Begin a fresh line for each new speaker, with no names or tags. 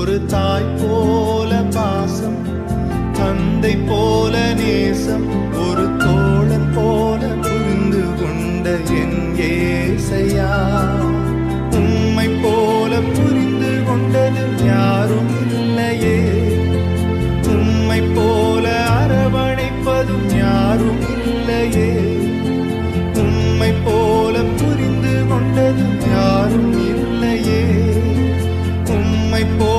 ஒரு தாய் போல பாசம், தந்தை போல நேசம், ஒரு தோழன் போல புரிந்து கொண்ட என் ஏசையா. உம்மை போல புரிந்து கொண்டது யாரும் இல்லையே, உம்மை போல அரவணைப்பதும் யாரும் இல்லையே, உம்மை போல புரிந்து கொண்டது யாரும் இல்லையே, உம்மை போல